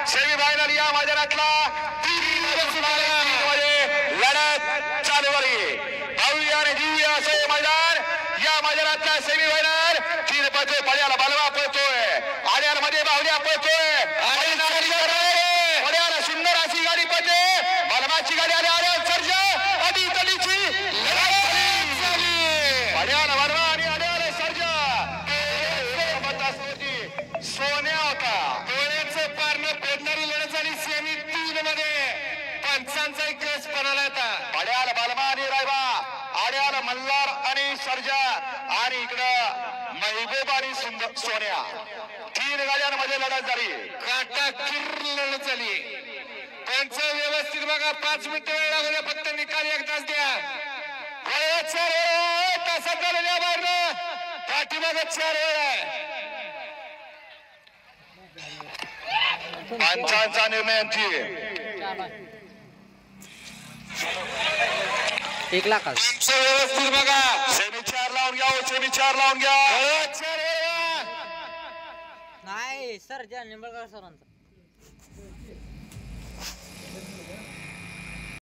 Semifinal या मैदानातला 3 मध्ये लढत चालू आहे. भव्य आणि दिव्य असे मैदान. या मैदानातला सेमीफायनल 3 पळतोय. पड्याला बलवा पळतोय. आड्यामध्ये बाहुल्या पळतोय. पड्याला सुंदर अशी गाडी पळते. बलवाची गाडी आली. आड्या सर्जा आधी तलीची लढाई झाली. पड्याला बलवा आणि आड्याला सर्जा सोन्या होता. डोळ्याचं पारणं फेडणारी लढत झाली सेमी 3 मध्ये. पंचांचा एक केस पणाला होता. पड्याला बलवा आणि रायबा. आड्याला मल्हार आणि सर्जा आणि इकडं महबूब आणि सोन्या. 3 गाड्यांमध्ये लढत झाली. काटा किर लढत झाली. त्यांचं व्यवस्थित बघा. 5 मिनिटं वेळ लागू द्या. फक्त निकाल एकदाच द्या. तासात झालेल्या बाहेर पाठीमागे 4 वेळ आहे. पंचांचा निर्णय आणखी 1 लाख व्यवस्थित बघा. सेमी 4 लावून घ्या. सेमी 4 लावून घ्या. नाही सर, निंबाळकर सरांचा